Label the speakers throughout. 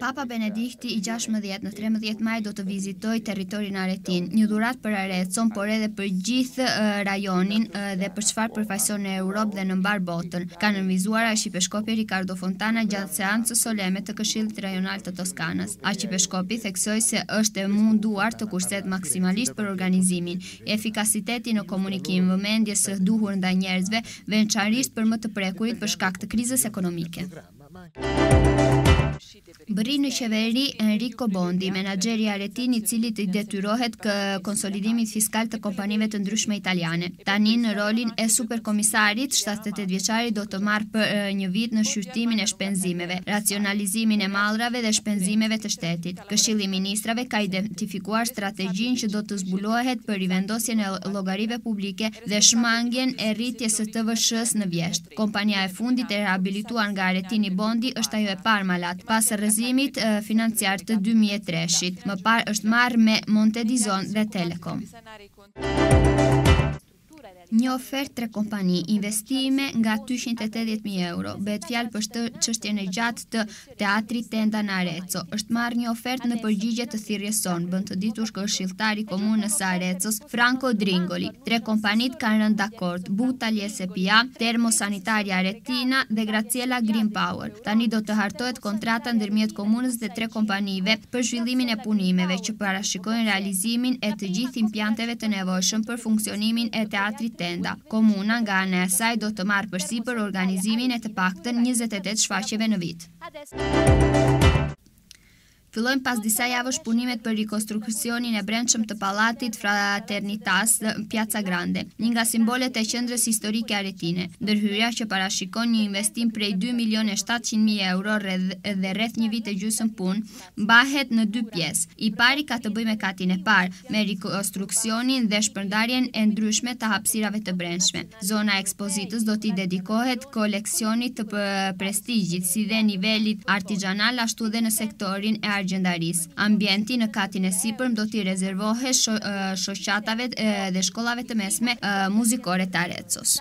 Speaker 1: Papa Benedikti i 16 në 13 maj do të vizitojë territorin aretin, një dhuratë për Arezzon, por edhe për gjithë rajonin dhe për çfarë përfaqëson në Europë dhe në mbar botën. Ka nënvizuar arqipeshkopi Riccardo Fontana gjatë seancës soleme të Këshillit Rajonal të Toskanës. Arqipeshkopi theksoi se është e munduar të kurset maksimalisht për organizimin, efikasiteti në komunikim, vëmendje së duhur ndaj njerëzve, veçanërisht për më të prekurit për shkak të krizës ekonomike. Bëri në qeveri Enrico Bondi, menaxheri i Aretin i cili i detyrohet konsolidimit fiskal të kompanive të ndryshme italiane. Tani në rolin e superkomisarit, 78 vjeçari do të marrë për një vit në shqyrtimin e shpenzimeve, racionalizimin e mallrave dhe shpenzimeve të shtetit. Këshilli i Ministrave ka identifikuar strategjinë që do të zbulohet për rivendosjen e llogarive publike dhe shmangjen e rritjes së TVSH-s në vjesht. Kompania e fundit e rehabilituar nga Aretini Bondi është ajo e Parmalat, pas rrëzimit financiar të 2003-shit. Më parë është marrë me Montedizon dhe Telecom. Një ofertë 3 kompani, investime nga 280.000 euro. Bëhet fjalë për çështjen e gjatë të teatrit Tenda në Arezzo. Është marrë një ofertë në përgjigje të thirrjes son, bën të ditur këshilltari i komunës së Arezzos, Franco Dringoli. 3 kompanit kanë rënë dakord: Butalje SPA, Termosanitaria Aretina dhe Graziella Green Power. Tani do të hartohet kontrata ndërmjet komunës dhe 3 kompanive për zhvillimin e punimeve që parashikojnë realizimin e të gjithë impianteve të nevojshëm për funksionimin e teatrit Tenda. Komuna nga ana e saj do të marrë përsipër organizimin e të paktën 28 shfaqjeve në vit. Fillojnë pas disa javësh punimet për rikonstruksionin e brendshëm të pallatit Fraternitas në Piazza Grande, një nga simbolet e qendrës historike aretine. Ndërhyrja që parashikon një investim prej 2.700.000 euro dhe rreth një vit e gjysmë punë, mbahet në 2 pjesë. I pari ka të bëjë me katin e parë, me rikonstruksionin dhe shpërndarjen e ndryshme të hapësirave të brendshme. Zona e ekspozitës do t'i dedikohet koleksionit të prestigjit, si dhe nivelit artizanal, ashtu dhe në sektorin e argjendarisë. Ambienti në katin e sipërm do t'i rezervohet shoqatave dhe shkollave të mesme muzikore të Arezzos.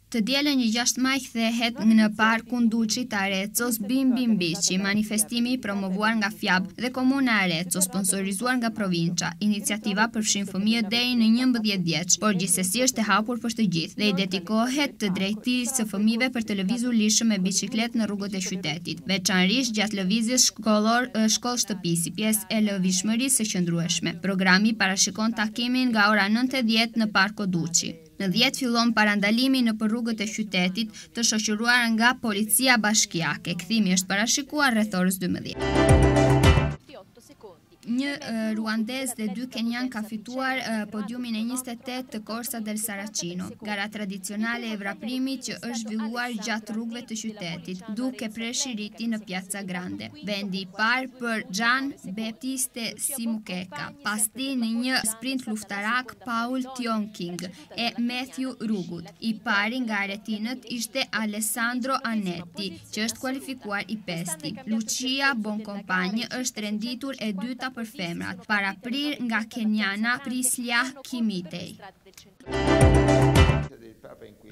Speaker 1: Të dielën një 6 maj kthehet në parkun Duçi të Arezzos Bim Bim Biçi, manifestimi i promovuar nga FIAB dhe Komuna e Arezzo, sponsorizuar nga provincia. Iniciativa përfshin fëmijët deri në 11 vjeç, por gjithsesi është e hapur për të gjithë dhe i dedikohet të drejtisë së fëmijëve për të lëvizur lishëm me biçikletë në rrugët e qytetit, veçanërisht gjatë lëvizjes shkollë-shtëpi, si pjesë e lëvizshmërisë së qëndrueshme. Programi parashikon takimin nga ora 9:10 në Parko Duçi. Në 10 fillon parandalimi në për rrugët e qytetit të shoqëruar nga Policia Bashkiake. Kthimi është parashikuar rreth orës 12. Një ruandez dhe 2 kenyan ka fituar podiumin e 28 të Corsa del Saracino, gara tradicionale e vraprimit që është zhvilluar gjatë rrugëve të qytetit, duke prerë riti në Piazza Grande. Vendi i parë për Gian Baptiste Simukeka, pas tij në një sprint luftarak Paul Tionking e Matthew Rugut. I pari nga aretinët ishte Alessandro Anetti, që është kualifikuar i 5. Lucia Boncompagne është renditur e 2 për femrat, para prir nga kenjana Prislia Kimitej.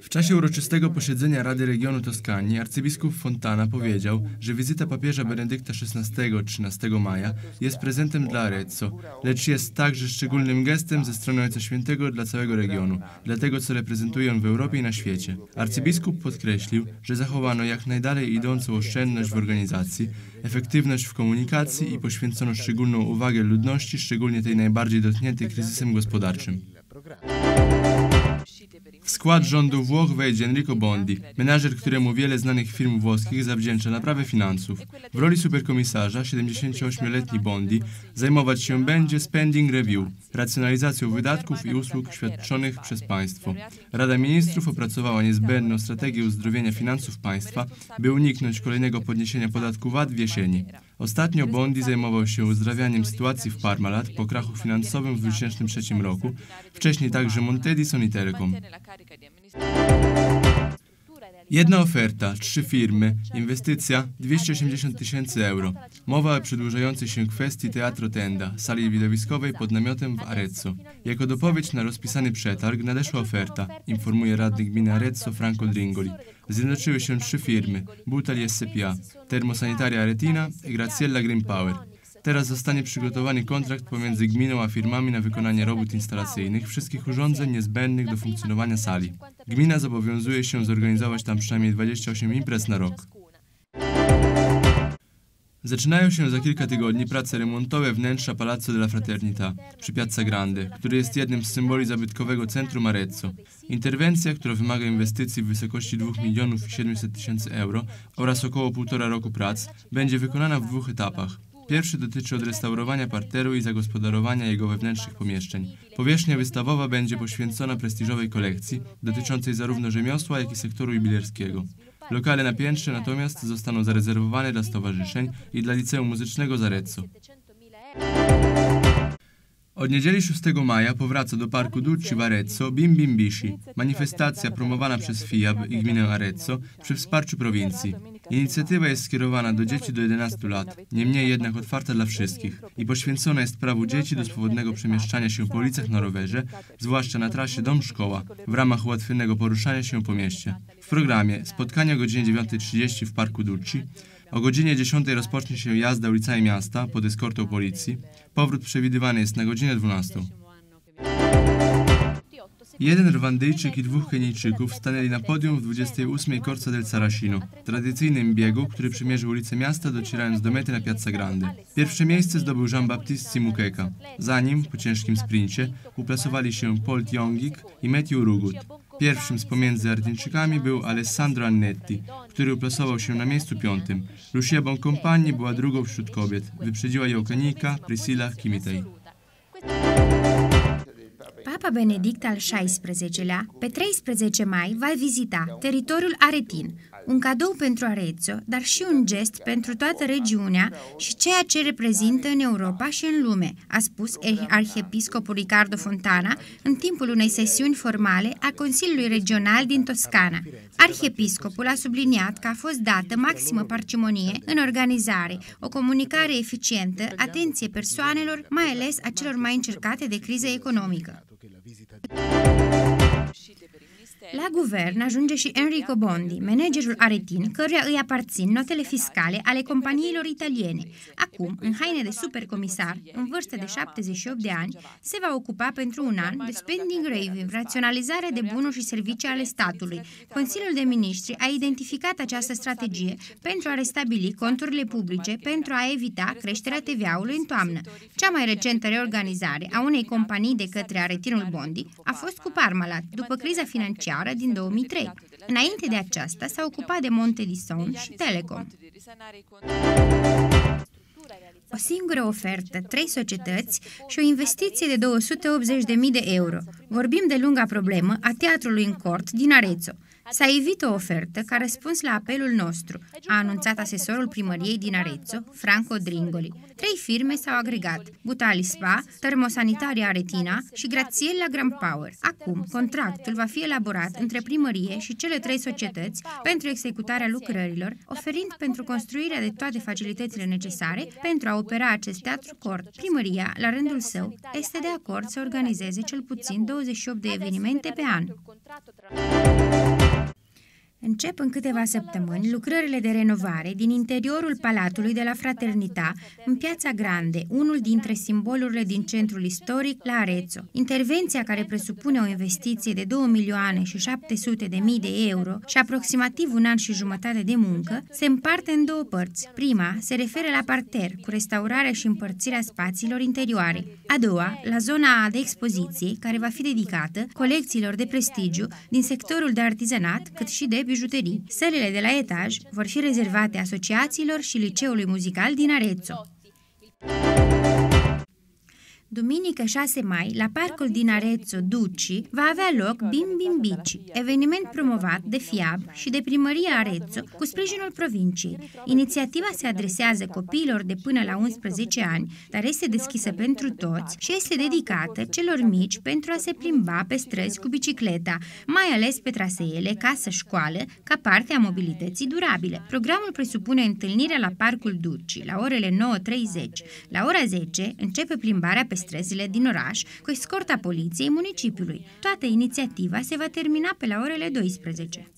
Speaker 2: W czasie uroczystego posiedzenia Rady Regionu Toskanii arcybiskup Fontana powiedział, że wizyta papieża Benedykta XVI-13 maja jest prezentem dla Arezzo, lecz jest także szczególnym gestem ze strony Ojca Świętego dla całego regionu, dla tego, co reprezentuje on w Europie i na świecie. Arcybiskup podkreślił, że zachowano jak najdalej idącą oszczędność w organizacji, efektywność w komunikacji i poświęcono szczególną uwagę ludności, szczególnie tej najbardziej dotkniętej kryzysem gospodarczym. W skład rządu Włoch wejdzie Enrico Bondi, menadżer, któremu wiele znanych firm włoskich zawdzięcza naprawę finansów. W roli superkomisarza 78-letni Bondi zajmować się będzie spending review, racjonalizacją wydatków i usług świadczonych przez państwo. Rada Ministrów opracowała niezbędną strategię uzdrowienia finansów państwa, by uniknąć kolejnego podniesienia podatku VAT w jesieni. Ostatnio Bondi zajmował się uzdrawianiem sytuacji w Parmalat po krachu finansowym w 2003 roku, wcześniej także Montedizon i Telecom. Jedna oferta, 3 firmy, inwestycja 280 000 euro. Mowa o przedłużającej się kwestii Teatro Tenda, sali widowiskowej pod namiotem w Arezzo. Jako dopowiedź na rozpisany przetarg nadeszła oferta, informuje radny gminy Arezzo Franco Dringoli. Zjednoczyły się 3 firmy, Butal SPA, Termosanitaria Aretina i Graziella Green Power. Teraz zostanie przygotowany kontrakt pomiędzy gminą a firmami na wykonanie robót instalacyjnych wszystkich urządzeń niezbędnych do funkcjonowania sali. Gmina zobowiązuje się zorganizować tam przynajmniej 28 imprez na rok. Zaczynają się za kilka tygodni prace remontowe wnętrza Palazzo della Fraternità przy Piazza Grande, który jest jednym z symboli zabytkowego centrum Arezzo. Interwencja, która wymaga inwestycji w wysokości 2 700 000 euro oraz około 1,5 roku prac, będzie wykonana w 2 etapach. Pierwszy dotyczy odrestaurowania parteru i zagospodarowania jego wewnętrznych pomieszczeń. Powierzchnia wystawowa będzie poświęcona prestiżowej kolekcji, dotyczącej zarówno rzemiosła, jak i sektoru jubilerskiego. Lokale na piętrze natomiast zostaną zarezerwowane dla stowarzyszeń i dla Liceum Muzycznego z Arezzo. Od niedzieli 6 maja powraca do Parku Ducci w Arezzo Bim Bim Bici, manifestacja promowana przez FIAB i gminę Arezzo przy wsparciu prowincji. Inicjatywa jest skierowana do dzieci do 11 lat, niemniej jednak otwarta dla wszystkich i poświęcona jest prawu dzieci do swobodnego przemieszczania się po ulicach na rowerze, zwłaszcza na trasie dom-szkoła, w ramach ułatwionego poruszania się po mieście. W programie spotkanie o godzinie 9:30 w Parku Ducci, o godzinie 10 rozpocznie się jazda ulicami miasta pod eskortą policji. Powrót przewidywany jest na godzinę 12. Jeden Rwandyjczyk i 2 Kenijczyków stanęli na podium w 28. Corsa del Saracino, tradycyjnym biegu, który przemierzył ulice miasta, docierając do mety na Piazza Grande. Pierwsze miejsce zdobył Jean-Baptiste Simukeka. Za nim, po ciężkim sprincie, uplasowali się Paul Tiongik i Matthew Rugut. Pierwszym z pomiędzy Ardyńczykami był Alessandro Annetti, który uplasował się na miejscu 5. Lucia Boncompagni była drugą wśród kobiet. Wyprzedziła ją Kenijka Priscilla Kimitei.
Speaker 3: Papa Benedict al XVI-lea, pe 13 mai, va vizita teritoriul aretin, un cadou pentru Arezzo, dar și un gest pentru toată regiunea și ceea ce reprezintă în Europa și în lume, a spus arhiepiscopul Riccardo Fontana în timpul unei sesiuni formale a Consiliului Regional din Toscana. Arhiepiscopul a subliniat că a fost dată maximă parcimonie în organizare, o comunicare eficientă, atenție persoanelor, mai ales a celor mai încercate de criză economică. La guvern ajunge și Enrico Bondi, managerul aretin, căruia îi aparțin notele fiscale ale companiilor italiene. Acum, în haine de supercomisar, în vârstă de 78 de ani, se va ocupa pentru un an de spending review, raționalizarea de bunuri și servicii ale statului. Consiliul de Ministri a identificat această strategie pentru a restabili conturile publice, pentru a evita creșterea TVA-ului în toamnă. Cea mai recentă reorganizare a unei companii de către aretinul Bondi a fost cu Parmalat, după criza financiară din 2003. Înainte de aceasta s-a ocupat de Monte di Son și Telecom. O singură ofertă, 3 societăți și o investiție de 280.000 de euro. Vorbim de lunga problemă a teatrului în cort din Arezzo. S-a evit o ofertă ca răspuns la apelul nostru, a anunțat asesorul primăriei din Arezzo, Franco Dringoli. 3 firme s-au agregat, Butal SPA, Termosanitaria Aretina și Graziella Green Power. Acum, contractul va fi elaborat între primărie și cele 3 societăți pentru executarea lucrărilor, oferind pentru construirea de toate facilitățile necesare pentru a opera acest teatru cort. Primăria, la rândul său, este de acord să organizeze cel puțin 28 de evenimente pe an. Încep în câteva săptămâni lucrările de renovare din interiorul Palatului de la Fraternità, în Piața Grande, unul dintre simbolurile din centrul istoric la Arezzo. Intervenția, care presupune o investiție de 2.700.000 de euro și aproximativ un an și jumătate de muncă, se împarte în 2 părți. Prima se referă la parter, cu restaurarea și împărțirea spațiilor interioare. A doua, la zona de expoziție, care va fi dedicată colecțiilor de prestigiu din sectorul de artizanat, cât și de bijuterii. Sălile de la etaj vor fi rezervate asociațiilor și liceului muzical din Arezzo. Duminică 6 mai, la parcul din Arezzo, Duci, va avea loc Bim Bim Bici, eveniment promovat de FIAB și de Primăria Arezzo cu sprijinul provinciei. Inițiativa se adresează copiilor de până la 11 ani, dar este deschisă pentru toți și este dedicată celor mici pentru a se plimba pe străzi cu bicicleta, mai ales pe traseele casă-școală, ca parte a mobilității durabile. Programul presupune întâlnirea la parcul Duci, la orele 9:30. La ora 10 începe plimbarea pe străzile din oraș cu escorta poliției municipiului. Toată inițiativa se va termina pe la orele 12.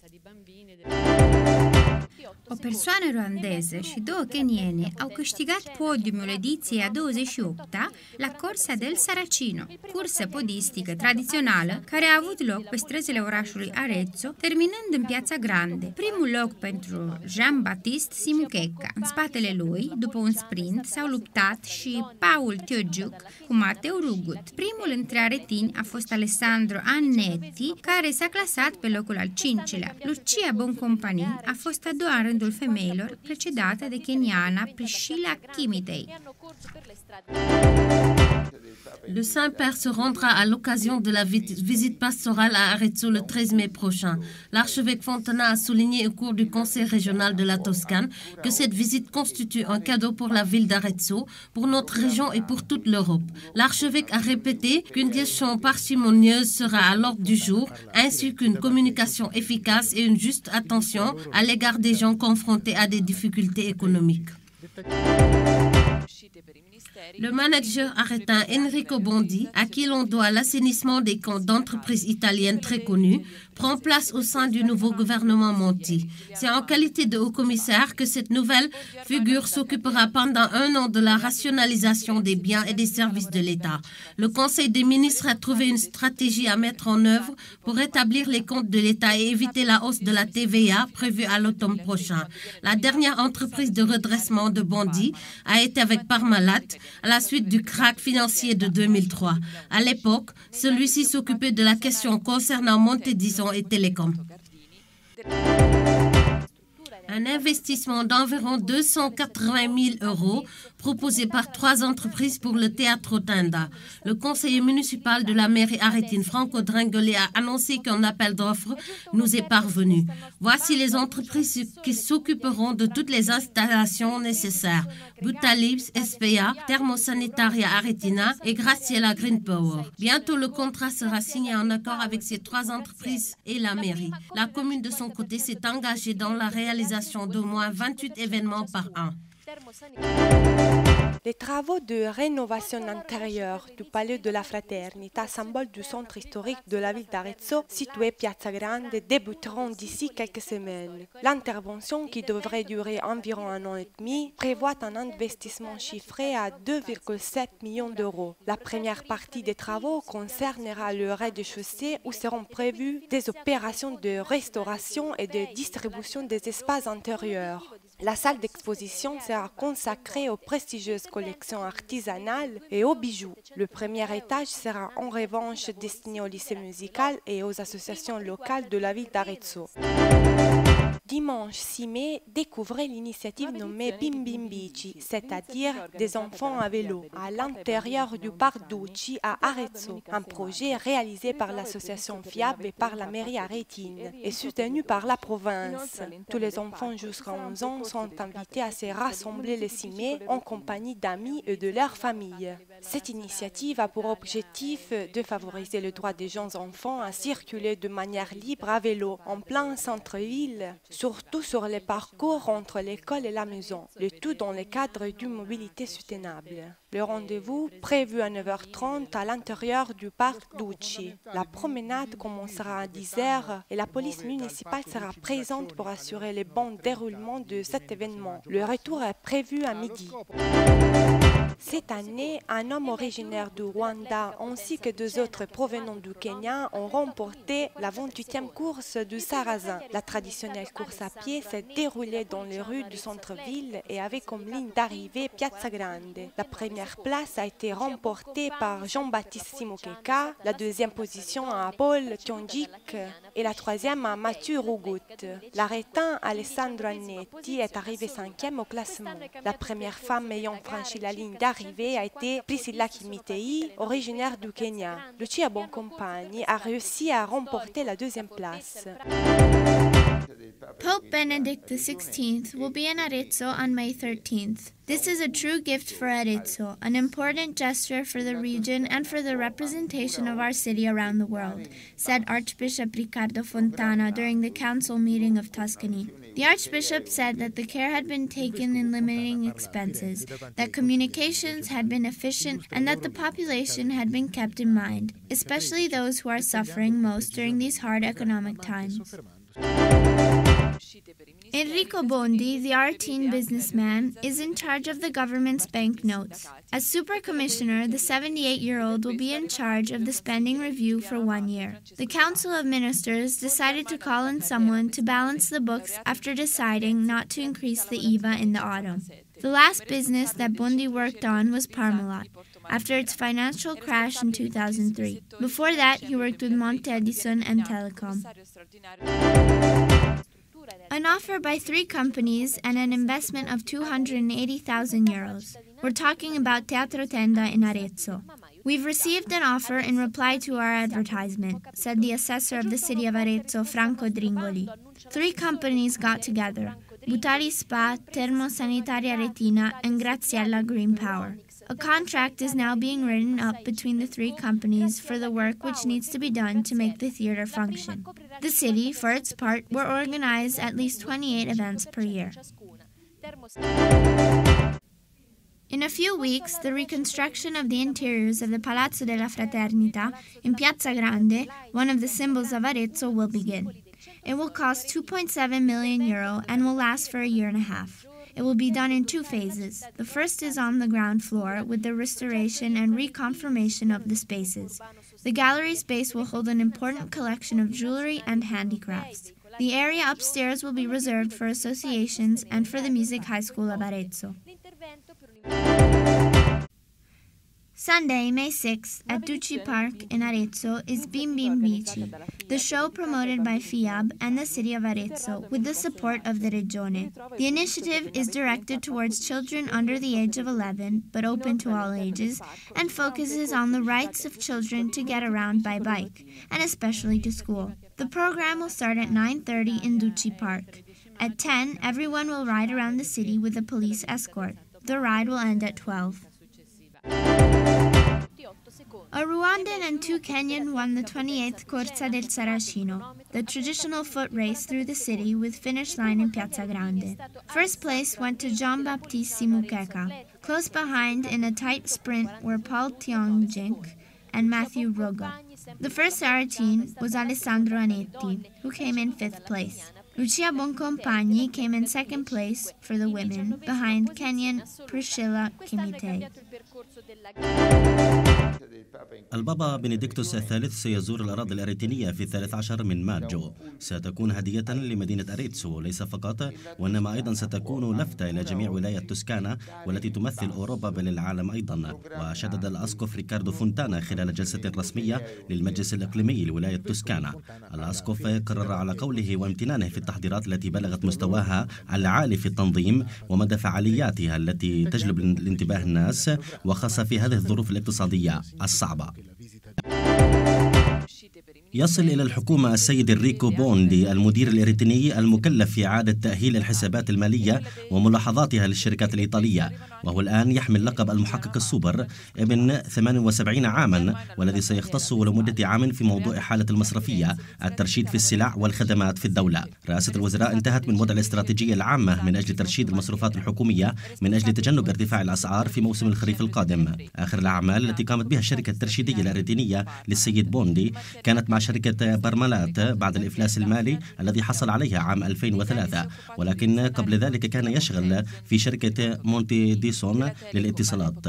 Speaker 3: O persoană ruandeză și 2 keniene au câștigat podiumul ediției a 28-a la Corsa del Saracino, cursă podistică tradițională care a avut loc pe străzile orașului Arezzo, terminând în Piața Grande. Primul loc pentru Jean-Baptiste Simucheca. În spatele lui, după un sprint, s-au luptat și Paul Teogiuc cu Mateo Rugut. Primul între aretini a fost Alessandro Annetti, care s-a clasat pe locul al 5-lea. Lucia Boncompagnie a fost a doua în rândul femeilor, precedată de keniana Priscilla Kimitei.
Speaker 4: Le Saint-Père se rendra à l'occasion de la visite pastorale à Arezzo le 13 mai prochain. L'archevêque Fontana a souligné au cours du Conseil régional de la Toscane que cette visite constitue un cadeau pour la ville d'Arezzo, pour notre région et pour toute l'Europe. L'archevêque a répété qu'une gestion parcimonieuse sera à l'ordre du jour, ainsi qu'une communication efficace et une juste attention à l'égard des gens confrontés à des difficultés économiques. Le manager arétin Enrico Bondi, à qui l'on doit l'assainissement des comptes d'entreprises italiennes très connues, prend place au sein du nouveau gouvernement Monti. C'est en qualité de haut-commissaire que cette nouvelle figure s'occupera pendant 1 an de la rationalisation des biens et des services de l'État. Le Conseil des ministres a trouvé une stratégie à mettre en œuvre pour rétablir les comptes de l'État et éviter la hausse de la TVA prévue à l'automne prochain. La dernière entreprise de redressement de Bondi a été avec Parmalat, à la suite du krach financier de 2003. À l'époque, celui-ci s'occupait de la question concernant Montedison et Télécom. Un investissement d'environ 280 000 € proposé par 3 entreprises pour le théâtre Tenda. Le conseiller municipal de la mairie arétine Franco Drengoli a annoncé qu'un appel d'offres nous est parvenu. Voici les entreprises qui s'occuperont de toutes les installations nécessaires. Butalibs, SPA, Thermosanitaria Aretina et Graciela Green Power. Bientôt, le contrat sera signé en accord avec ces 3 entreprises et la mairie. La commune, de son côté, s'est engagée dans la réalisation d'au moins 28 événements par an.
Speaker 5: Les travaux de rénovation intérieure du Palais de la Fraternita, symbole du centre historique de la ville d'Arezzo, situé Piazza Grande, débuteront d'ici quelques semaines. L'intervention, qui devrait durer environ 1 an et demi, prévoit un investissement chiffré à 2,7 millions d'euros. La première partie des travaux concernera le rez-de-chaussée où seront prévues des opérations de restauration et de distribution des espaces intérieurs. La salle d'exposition sera consacrée aux prestigieuses collections artisanales et aux bijoux. Le premier étage sera en revanche destiné au lycée musical et aux associations locales de la ville d'Arezzo. Dimanche 6 mai, découvrez l'initiative nommée Bim Bim Bici, c'est-à-dire des enfants à vélo, à l'intérieur du parc Duci à Arezzo, un projet réalisé par l'association FIAB et par la mairie arétine et soutenu par la province. Tous les enfants jusqu'à 11 ans sont invités à se rassembler le 6 mai en compagnie d'amis et de leurs familles. Cette initiative a pour objectif de favoriser le droit des jeunes enfants à circuler de manière libre à vélo en plein centre-ville, surtout sur les parcours entre l'école et la maison, le tout dans le cadre d'une mobilité soutenable. Le rendez-vous, prévu à 9h30 à l'intérieur du parc Duci. La promenade commencera à 10h et la police municipale sera présente pour assurer le bon déroulement de cet événement. Le retour est prévu à midi. Cette année, un homme originaire du Rwanda ainsi que 2 autres provenant du Kenya ont remporté la 28e course du Sarrazin. La traditionnelle course à pied s'est déroulée dans les rues du centre-ville et avait comme ligne d'arrivée Piazza Grande. La première place a été remportée par Jean-Baptiste Simukeka, la 2e position à Paul Teogiuc et la troisième Mathieu Rougout. L'Arétin Alessandro Annetti est arrivé 5e au classement. La première femme ayant franchi la ligne d'arrivée a été Priscilla Kimitei, originaire du Kenya. Lucia Boncompagni a réussi à remporter la 2e place.
Speaker 6: Pope Benedict XVI will be in Arezzo on May 13th. This is a true gift for Arezzo, an important gesture for the region and for the representation of our city around the world, said Archbishop Riccardo Fontana during the council meeting of Tuscany. The Archbishop said that the care had been taken in limiting expenses, that communications had been efficient, and that the population had been kept in mind, especially those who are suffering most during these hard economic times. Enrico Bondi, the Aretine businessman, is in charge of the government's banknotes. As super commissioner, the 78-year-old will be in charge of the spending review for 1 year. The Council of Ministers decided to call in someone to balance the books after deciding not to increase the IVA in the autumn. The last business that Bondi worked on was Parmalat, after its financial crash in 2003. Before that, he worked with Monte Edison and Telecom. An offer by 3 companies and an investment of 280,000 euros. We're talking about Teatro Tenda in Arezzo. We've received an offer in reply to our advertisement, said the assessor of the city of Arezzo, Franco Dringoli. 3 companies got together: Butari Spa, Termosanitaria Retina, and Graziella Green Power. A contract is now being written up between the 3 companies for the work which needs to be done to make the theater function. The city, for its part, will organize at least 28 events per year. In a few weeks, the reconstruction of the interiors of the Palazzo della Fraternita in Piazza Grande, one of the symbols of Arezzo, will begin. It will cost 2.7 million euro and will last for a year and a half. It will be done in 2 phases. The first is on the ground floor with the restoration and reconfirmation of the spaces. The gallery space will hold an important collection of jewelry and handicrafts. The area upstairs will be reserved for associations and for the Music High School of Arezzo. Sunday, May 6th, at Duci Park in Arezzo is Bim Bim Bici, the show promoted by FIAB and the city of Arezzo with the support of the Regione. The initiative is directed towards children under the age of 11, but open to all ages, and focuses on the rights of children to get around by bike, and especially to school. The program will start at 9:30 in Duci Park. At 10, everyone will ride around the city with a police escort. The ride will end at 12. A Rwandan and 2 Kenyan won the 28th Corsa del Saracino, the traditional foot race through the city with finish line in Piazza Grande. First place went to Jean-Baptiste Simukeka. Close behind in a tight sprint were Paul Tiongjink and Matthew Roga. The first Aretine was Alessandro Annetti, who came in 5th place. Lucia Boncompagni came in 2nd place for the women, behind Kenyan Priscilla Kimitei.
Speaker 7: البابا بنديكتوس الثالث سيزور الأراضي الأريتينية في 13 من مارجو. ستكون هدية لمدينة أريتسو ليس فقط، وإنما أيضا ستكون لفتة إلى جميع ولاية توسكانا والتي تمثل أوروبا بل العالم أيضا. وشدد الأسقف ريكاردو فونتانا خلال جلسة رسمية للمجلس الإقليمي لولاية توسكانا. الأسقف قرر على قوله وامتنانه في التحضيرات التي بلغت مستواها العالي في التنظيم ومدى فعالياتها التي تجلب الانتباه الناس، وخاصة في هذه الظروف الاقتصادية الصعبة. يصل إلى الحكومة السيد إنريكو بوندي المدير الإريتريني المكلف في إعادة تأهيل الحسابات المالية وملاحظاتها للشركات الإيطالية، وهو الآن يحمل لقب المحقق السوبر ابن 78 عاما، والذي سيختص لمدة عام في موضوع حالة المصرفية، الترشيد في السلع والخدمات في الدولة. رئاسة الوزراء انتهت من وضع الاستراتيجية العامة من أجل ترشيد المصروفات الحكومية من أجل تجنب ارتفاع الأسعار في موسم الخريف القادم. آخر الأعمال التي قامت بها الشركة الترشيدية الإريترينية للسيد بوندي كانت مع شركة بارمالات بعد الإفلاس المالي الذي حصل عليها عام 2003، ولكن قبل ذلك كان يشغل في شركة مونتي ديسون للاتصالات.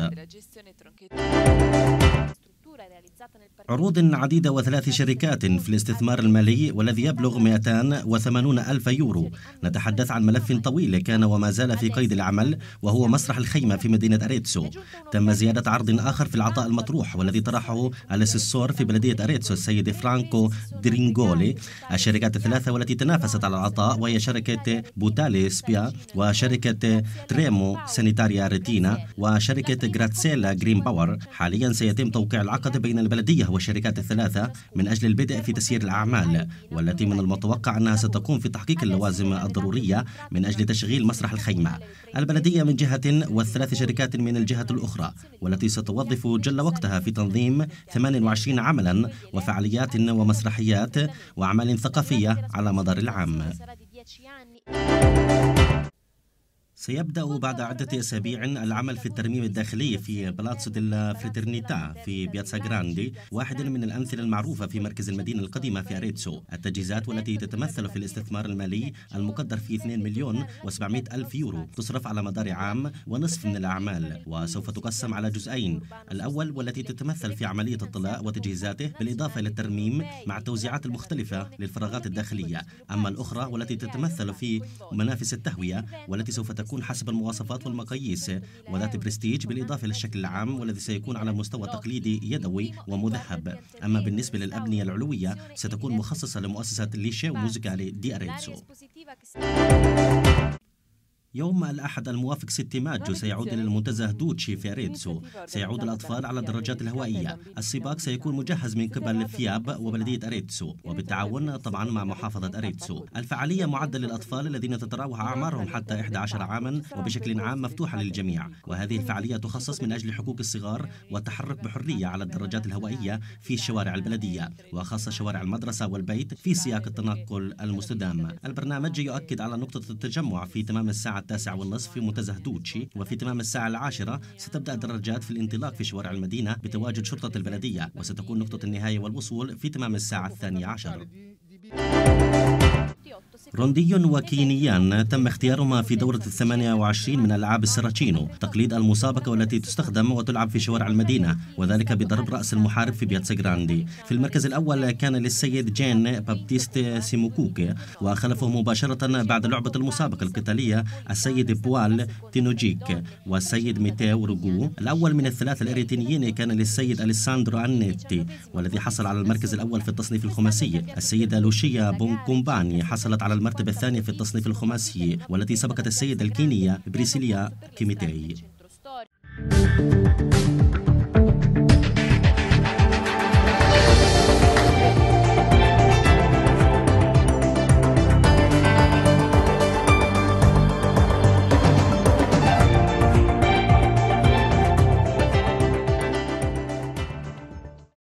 Speaker 7: عروض عديدة و3 شركات في الاستثمار المالي والذي يبلغ 280 ألف يورو. نتحدث عن ملف طويل كان وما زال في قيد العمل، وهو مسرح الخيمة في مدينة أريتسو. تم زيادة عرض آخر في العطاء المطروح والذي طرحه الأسيسور في بلدية أريتسو السيد فرانكو درينغولي. الشركات الثلاثة والتي تنافست على العطاء وهي شركة بوتالي سبيا، وشركة تريمو سانيتاريا ريتينا، وشركة غراتسيلا جرين باور. حاليا سيتم توقيع العقد بين البلدية والشركات الثلاثة من أجل البدء في تسيير الأعمال، والتي من المتوقع أنها ستقوم في تحقيق اللوازم الضرورية من أجل تشغيل مسرح الخيمة. البلدية من جهة و3 شركات من الجهة الأخرى، والتي ستوظف جل وقتها في تنظيم 28 عملا وفعاليات ومسرحيات وأعمال ثقافية على مدار العام. سيبدأ بعد عدة أسابيع العمل في الترميم الداخلي في بلاتسو ديلا فريترنيتا في بياتسا جراندي، واحد من الأمثلة المعروفة في مركز المدينة القديمة في أريتسو. التجهيزات والتي تتمثل في الاستثمار المالي المقدر في 2,700,000 يورو تصرف على مدار عام ونصف من الأعمال، وسوف تقسم على جزئين: الأول والتي تتمثل في عملية الطلاء وتجهيزاته بالإضافة إلى الترميم مع التوزيعات المختلفة للفراغات الداخلية، أما الأخرى والتي تتمثل في منافس التهوية والتي سوف تكون حسب المواصفات والمقاييس وذات برستيج بالإضافة للشكل العام والذي سيكون على مستوى تقليدي يدوي ومذهب. أما بالنسبة للأبنية العلوية ستكون مخصصة لمؤسسة ليشيو موزيكالي دي أريتسو. يوم الأحد الموافق 6 مايو سيعود إلى المنتزه دوتشي في أريتسو. سيعود الأطفال على الدراجات الهوائية. السباق سيكون مجهز من قبل فياب وبلدية أريتسو وبالتعاون طبعا مع محافظة أريتسو. الفعالية معدة للأطفال الذين تتراوح أعمارهم حتى 11 عاما وبشكل عام مفتوحة للجميع، وهذه الفعالية تخصص من أجل حقوق الصغار والتحرك بحرية على الدراجات الهوائية في شوارع البلدية، وخاصة شوارع المدرسة والبيت في سياق التنقل المستدام. البرنامج يؤكد على نقطة التجمع في تمام الساعة 9:30 في منتزه دوتشي، وفي تمام الساعة 10 ستبدأ الدراجات في الانطلاق في شوارع المدينة بتواجد شرطة البلدية، وستكون نقطة النهاية والوصول في تمام الساعة 12. روندي وكينيان تم اختيارهما في دورة 28 من ألعاب السراتشينو، تقليد المسابقة والتي تستخدم وتلعب في شوارع المدينة، وذلك بضرب رأس المحارب في بياتسا جراندي. في المركز الأول كان للسيد جين بابتيست سيموكوك، وخلفه مباشرة بعد لعبة المسابقة القتالية السيد بوال تينوجيك والسيد ميتاو روغو. الأول من الثلاثة الأريتينيين كان للسيد أليساندرو أنيتي، والذي حصل على المركز الأول في التصنيف الخماسي. السيدة لوشيا بونكومباني حصلت على المرتبة الثانية في التصنيف الخماسي، والتي سبقت السيدة الكينية بريسيليا كيميتاي.